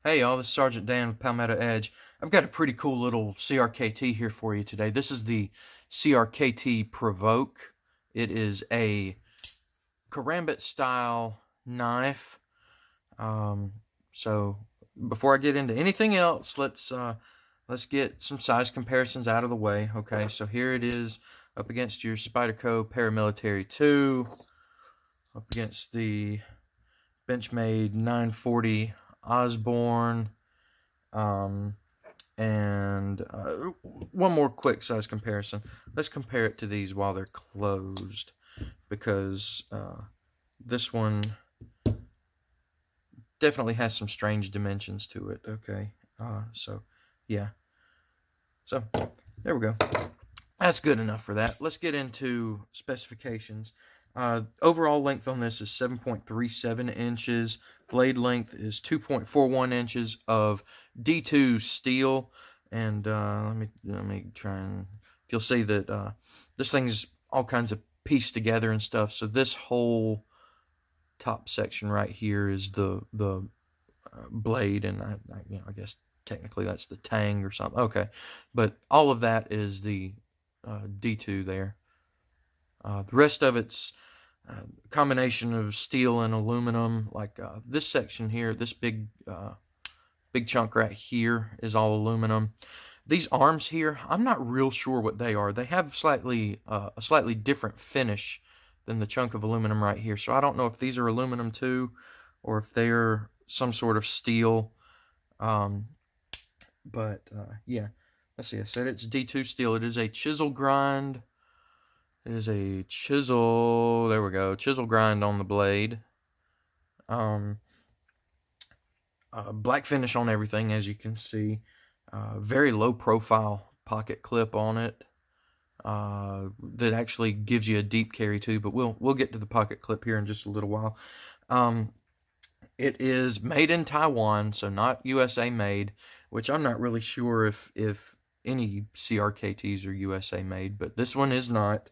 Hey y'all, this is Sergeant Dan with Palmetto Edge. I've got a pretty cool little CRKT here for you today. This is the CRKT Provoke. It is a karambit style knife. So before I get into anything else, let's get some size comparisons out of the way. Okay, so here it is up against your Spyderco Paramilitary 2, up against the Benchmade 940 Osborne, and one more quick size comparison. Let's compare it to these while they're closed, because this one definitely has some strange dimensions to it. Okay, so yeah, so there we go. That's good enough for that. Let's get into specifications. Overall length on this is 7.37 inches. Blade length is 2.41 inches of D2 steel. And let me try and you'll see that this thing's all kinds of pieced together and stuff. So this whole top section right here is the blade, and I guess technically that's the tang or something. Okay, but all of that is the D2 there. The rest of it's a combination of steel and aluminum. Like this section here, this big chunk right here is all aluminum. These arms here, I'm not real sure what they are. They have a slightly different finish than the chunk of aluminum right here. So I don't know if these are aluminum too, or if they're some sort of steel. Yeah, let's see. I said it's D2 steel. It is a chisel grind. It is a chisel. There we go. Chisel grind on the blade. Black finish on everything, as you can see. Very low profile pocket clip on it. That actually gives you a deep carry too. But we'll get to the pocket clip here in just a little while. It is made in Taiwan, so not USA made, which I'm not really sure if any CRKTs are USA made, but this one is not.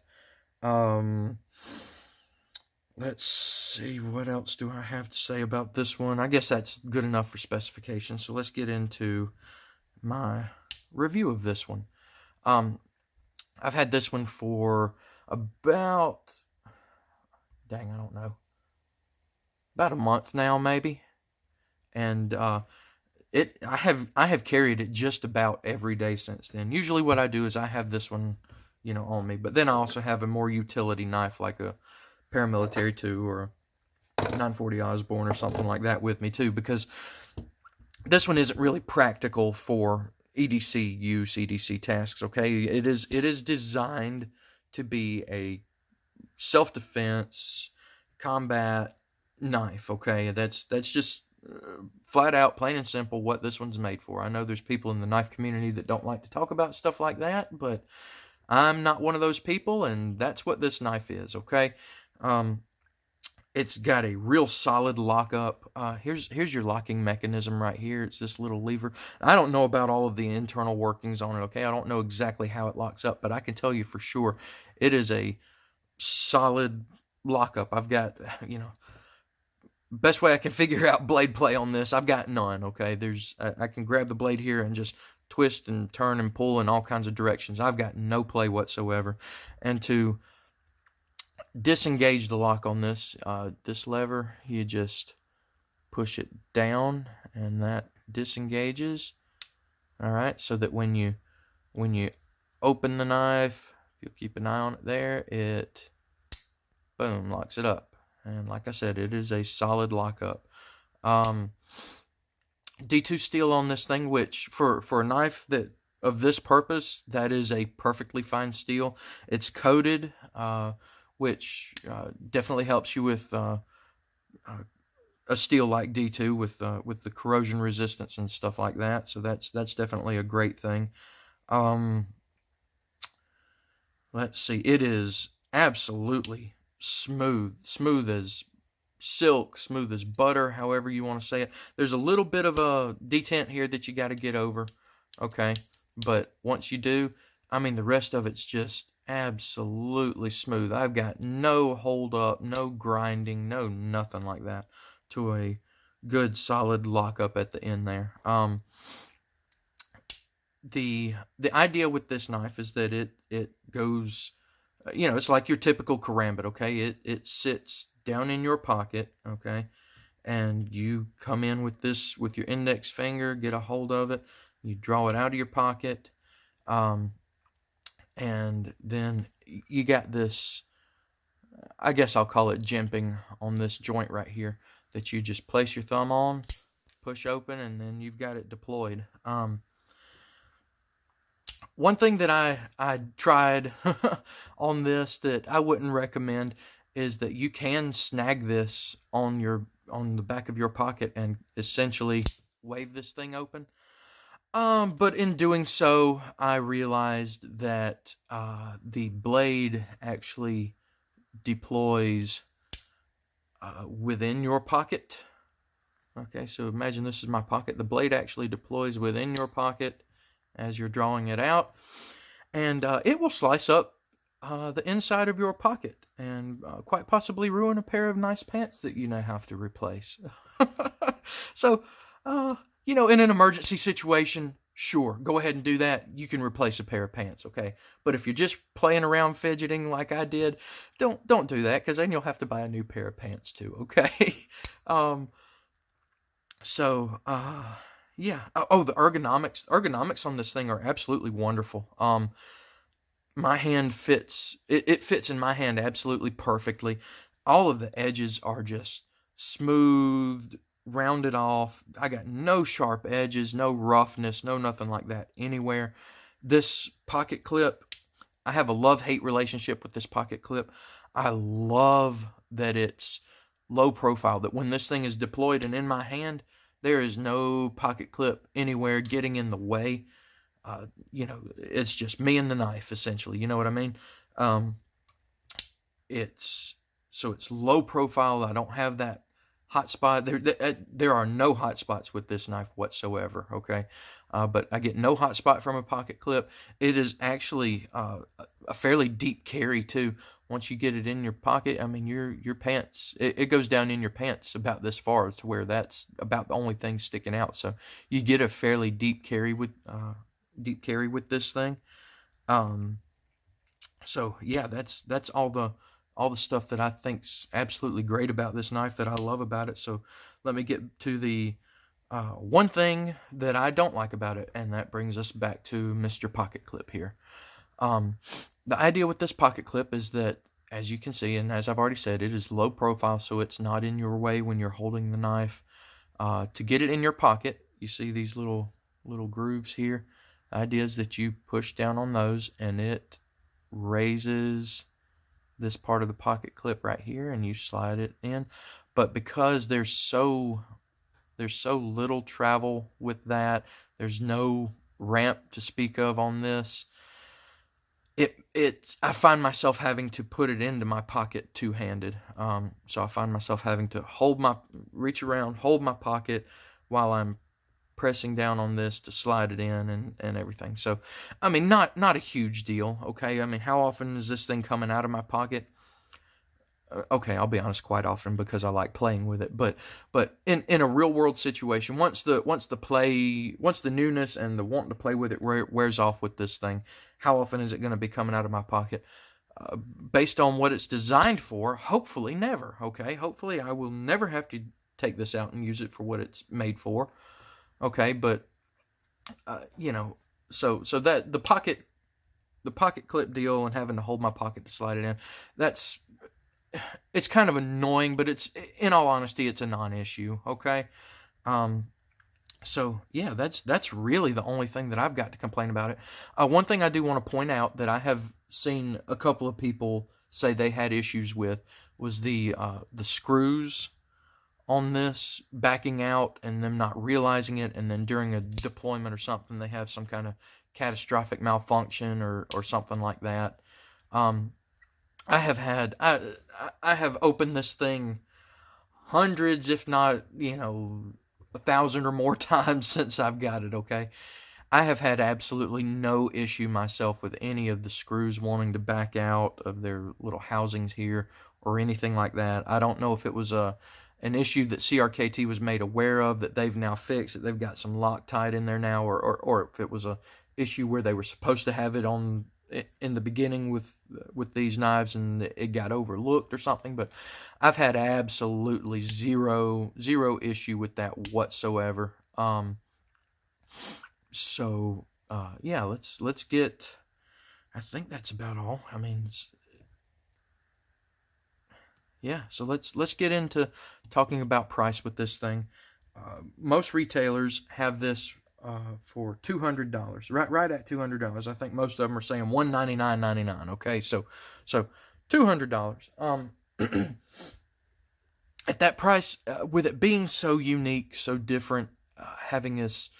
Let's see, what else do I have to say about this one? I guess that's good enough for specification, so let's get into my review of this one. I've had this one for about, I don't know, about a month now, maybe. And I have carried it just about every day since then. Usually what I do is I have this one, on me, but then I also have a more utility knife like a Paramilitary 2 or a 940 Osborne or something like that with me too, because this one isn't really practical for EDC use, EDC tasks. Okay, it is designed to be a self-defense combat knife. Okay, that's just flat out, plain and simple, what this one's made for. I know there's people in the knife community that don't like to talk about stuff like that, but I'm not one of those people, and that's what this knife is. Okay, it's got a real solid lockup. Here's your locking mechanism right here. It's this little lever. I don't know about all of the internal workings on it. Okay, I don't know exactly how it locks up, but I can tell you for sure it is a solid lockup. I've got, best way I can figure out blade play on this, I've got none. Okay, I can grab the blade here and just twist and turn and pull in all kinds of directions. I've got no play whatsoever. And to disengage the lock on this lever, you just push it down and that disengages. All right, so that when you open the knife, if you'll keep an eye on it there, it boom locks it up. And like I said, it is a solid lockup. D2 steel on this thing, which for a knife that of this purpose, that is a perfectly fine steel. It's coated, which definitely helps you with a steel like D2 with the corrosion resistance and stuff like that. So that's definitely a great thing. Let's see, it is absolutely smooth as silk, smooth as butter, however you want to say it. There's a little bit of a detent here that you got to get over, okay? But once you do, I mean, the rest of it's just absolutely smooth. I've got no hold up, no grinding, no nothing like that to a good solid lockup at the end there. The idea with this knife is that it goes, it's like your typical karambit, okay? It sits down in your pocket, okay? And you come in with this with your index finger, get a hold of it, you draw it out of your pocket, and then you got this, I guess I'll call it jimping on this joint right here, that you just place your thumb on, push open, and then you've got it deployed. One thing that I tried on this that I wouldn't recommend is that you can snag this on the back of your pocket and essentially wave this thing open. But in doing so, I realized that the blade actually deploys within your pocket. Okay, so imagine this is my pocket. The blade actually deploys within your pocket as you're drawing it out, and it will slice up the inside of your pocket and quite possibly ruin a pair of nice pants that you now have to replace. So, in an emergency situation, sure, go ahead and do that. You can replace a pair of pants, okay? But if you're just playing around fidgeting like I did, don't do that, because then you'll have to buy a new pair of pants too, okay? Yeah. Oh, the ergonomics on this thing are absolutely wonderful. My hand fits. It fits in my hand absolutely perfectly. All of the edges are just smooth, rounded off. I got no sharp edges, no roughness, no nothing like that anywhere. This pocket clip, I have a love-hate relationship with this pocket clip. I love that it's low profile, that when this thing is deployed and in my hand, there is no pocket clip anywhere getting in the way. It's just me and the knife, essentially. You know what I mean? It's low profile. I don't have that hot spot. There are no hot spots with this knife whatsoever, okay? But I get no hot spot from a pocket clip. It is actually a fairly deep carry, too. Once you get it in your pocket, I mean, your pants, it goes down in your pants about this far, to where that's about the only thing sticking out. So you get a fairly deep carry with this thing. So yeah, that's all the stuff that I think's absolutely great about this knife, that I love about it. So let me get to the one thing that I don't like about it, and that brings us back to Mr. Pocket Clip here. The idea with this pocket clip is that, as you can see, and as I've already said, it is low profile, so it's not in your way when you're holding the knife. To get it in your pocket, you see these little grooves here. The idea is that you push down on those, and it raises this part of the pocket clip right here, and you slide it in. But because there's so little travel with that, there's no ramp to speak of on this. I find myself having to put it into my pocket two-handed. So I find myself having to reach around, hold my pocket while I'm pressing down on this to slide it in and everything. So, I mean, not a huge deal, okay? I mean, how often is this thing coming out of my pocket? Okay, I'll be honest, quite often, because I like playing with it. But in a real world situation, once the newness and the wanting to play with it wears off with this thing, how often is it going to be coming out of my pocket? Based on what it's designed for, hopefully never. Okay, hopefully I will never have to take this out and use it for what it's made for. Okay, but so that the pocket clip deal and having to hold my pocket to slide it in, it's kind of annoying, but it's, in all honesty, it's a non-issue, okay? So yeah, that's really the only thing that I've got to complain about it. One thing I do want to point out that I have seen a couple of people say they had issues with was the screws on this backing out and them not realizing it, and then during a deployment or something they have some kind of catastrophic malfunction or something like that. I have opened this thing hundreds, if not, 1,000 or more times since I've got it, okay? I have had absolutely no issue myself with any of the screws wanting to back out of their little housings here or anything like that. I don't know if it was an an issue that CRKT was made aware of that they've now fixed, that they've got some Loctite in there now, or if it was a issue where they were supposed to have it on in the beginning with these knives and it got overlooked or something. But I've had absolutely zero issue with that whatsoever. Yeah, let's get, I think that's about all. I mean, yeah, so let's get into talking about price with this thing. Most retailers have this for $200, right at $200. I think most of them are saying $199.99. Okay, so $200. At that price, with it being so unique, so different, having this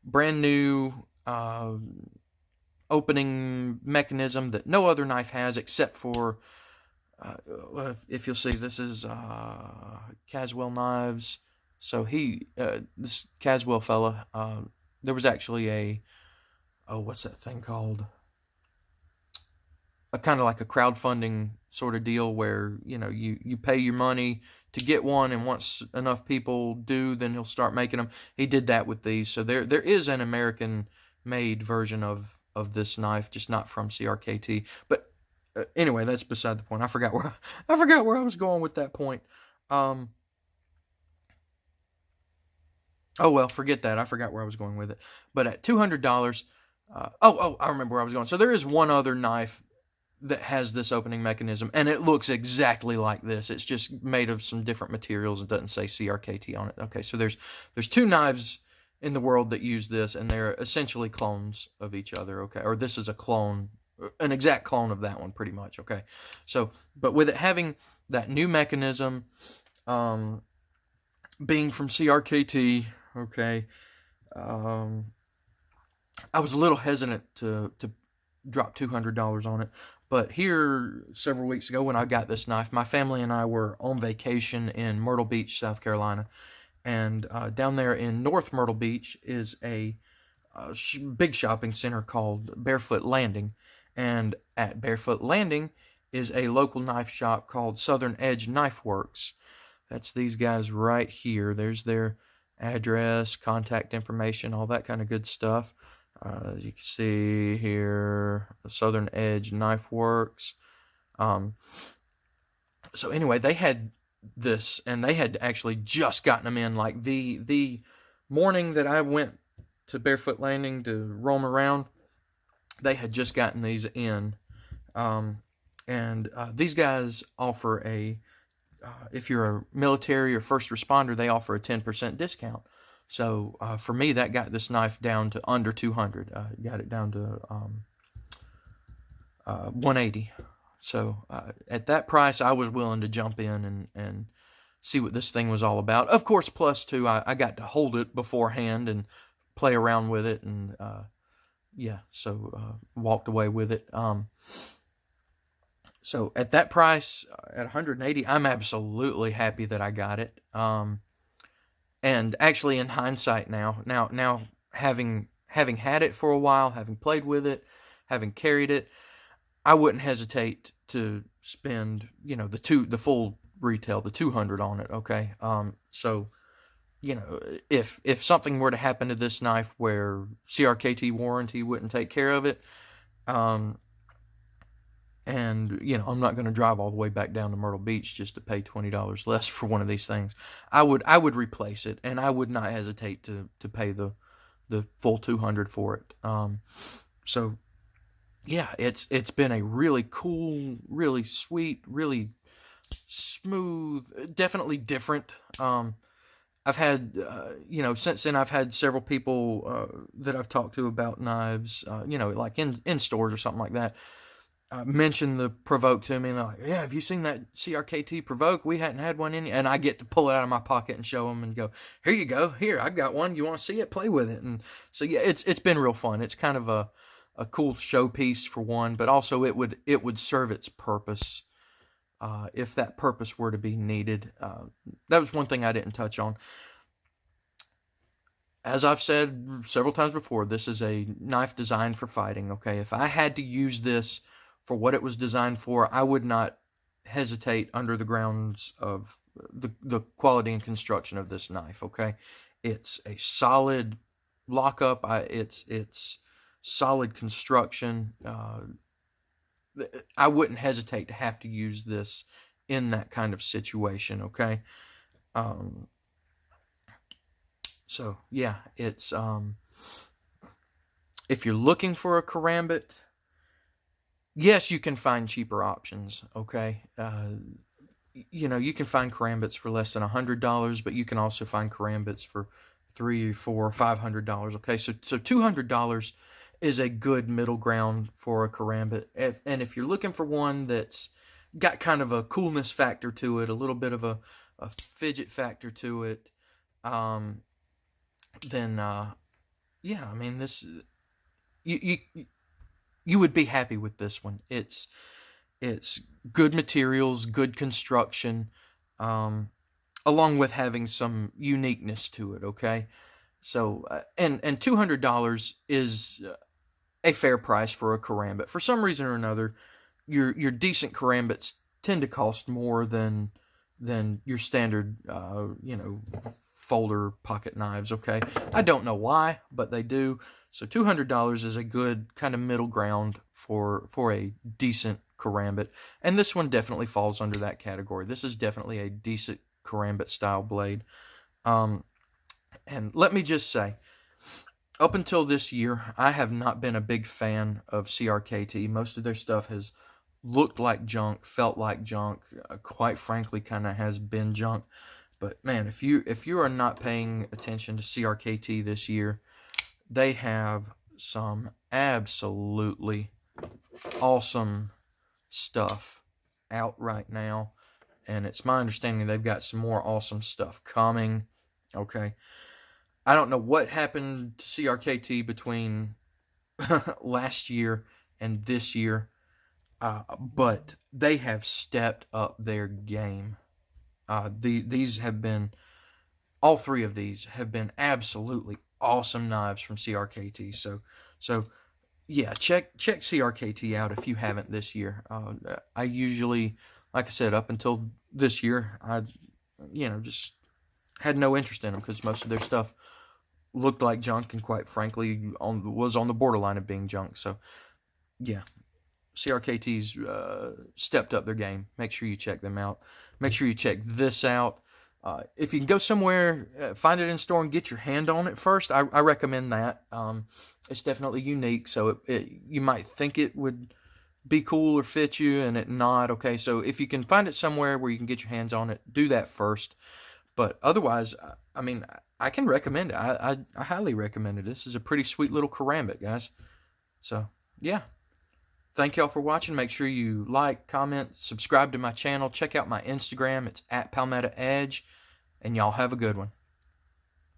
brand new opening mechanism that no other knife has except for, if you'll see, this is Caswell Knives. So this Caswell fella, there was actually what's that thing called? A kind of like a crowdfunding sort of deal where, you pay your money to get one, and once enough people do, then he'll start making them. He did that with these. So there is an American-made version of this knife, just not from CRKT. But anyway, that's beside the point. I forgot where I was going with that point. Oh well, forget that. I forgot where I was going with it. But at $200, I remember where I was going. So there is one other knife that has this opening mechanism, and it looks exactly like this. It's just made of some different materials. It doesn't say CRKT on it. Okay, so there's two knives in the world that use this, and they're essentially clones of each other. Okay, or this is a clone, an exact clone of that one, pretty much. Okay, so but with it having that new mechanism, being from CRKT, okay, I was a little hesitant to drop $200 on it. But here, several weeks ago when I got this knife, my family and I were on vacation in Myrtle Beach, South Carolina. And down there in North Myrtle Beach is a big shopping center called Barefoot Landing. And at Barefoot Landing is a local knife shop called Southern Edge Knife Works. That's these guys right here. There's their address, contact information, all that kind of good stuff. As you can see here, the Southern Edge Knife Works. So anyway, they had this, and they had actually just gotten them in. Like the morning that I went to Barefoot Landing to roam around, they had just gotten these in. These guys offer if you're a military or first responder, they offer a 10% discount. So for me, that got this knife down to under $200. Got it down to $180. So at that price, I was willing to jump in and see what this thing was all about. Of course, plus too, I got to hold it beforehand and play around with it, and walked away with it. So at that price, at $180, I'm absolutely happy that I got it. And actually, in hindsight now having had it for a while, having played with it, having carried it, I wouldn't hesitate to spend, the full retail, the $200 on it. Okay. So, if something were to happen to this knife where CRKT warranty wouldn't take care of it, and, I'm not going to drive all the way back down to Myrtle Beach just to pay $20 less for one of these things. I would replace it, and I would not hesitate to pay the full $200 for it. So yeah, it's been a really cool, really sweet, really smooth, definitely different. I've had, since then I've had several people that I've talked to about knives, like in stores or something like that, mention the Provoke to me, and they're like, yeah, have you seen that CRKT Provoke? We hadn't had one in, and I get to pull it out of my pocket and show them and go, here you go, here, I've got one, you want to see it? Play with it. And so yeah, it's been real fun. It's kind of a cool showpiece for one, but also it would serve its purpose if that purpose were to be needed. That was one thing I didn't touch on. As I've said several times before, this is a knife designed for fighting, okay? If I had to use this for what it was designed for, I would not hesitate under the grounds of the quality and construction of this knife. Okay, it's a solid lockup. It's solid construction. I wouldn't hesitate to have to use this in that kind of situation. Okay, so yeah, it's if you're looking for a karambit, yes, you can find cheaper options. Okay, you know, you can find karambits for less than $100, but you can also find karambits for $300, $400, $500. Okay, so $200 is a good middle ground for a karambit. And if you're looking for one that's got kind of a coolness factor to it, a little bit of a fidget factor to it, then yeah, I mean, this you would be happy with this one. It's good materials, good construction, along with having some uniqueness to it. Okay, so and $200 is a fair price for a karambit. For some reason or another, your decent karambits tend to cost more than your standard, you know, folder pocket knives. Okay, I don't know why, but they do. So $200 is a good kind of middle ground for a decent karambit, and this one definitely falls under that category. This is definitely a decent karambit style blade. And let me just say, up until this year, I have not been a big fan of CRKT. Most of their stuff has looked like junk, felt like junk, quite frankly kind of has been junk. But man, if you are not paying attention to CRKT this year, they have some absolutely awesome stuff out right now, and it's my understanding they've got some more awesome stuff coming. Okay, I don't know what happened to CRKT between last year and this year, but they have stepped up their game. These have been, all three of these have been absolutely awesome knives from CRKT. So yeah, check CRKT out if you haven't this year. I usually, like I said, up until this year, I just had no interest in them because most of their stuff looked like junk, and quite frankly was on the borderline of being junk. So yeah, CRKT's stepped up their game. Make sure you check them out. Make sure you check this out. If you can go somewhere, find it in store and get your hand on it first, I recommend that. It's definitely unique, so you might think it would be cool or fit you, and it not. Okay, so if you can find it somewhere where you can get your hands on it, do that first. But otherwise, I mean, I can recommend it. I highly recommend it. This is a pretty sweet little karambit, guys. So, yeah. Thank y'all for watching. Make sure you like, comment, subscribe to my channel. Check out my Instagram. It's @PalmettaEdge. And y'all have a good one.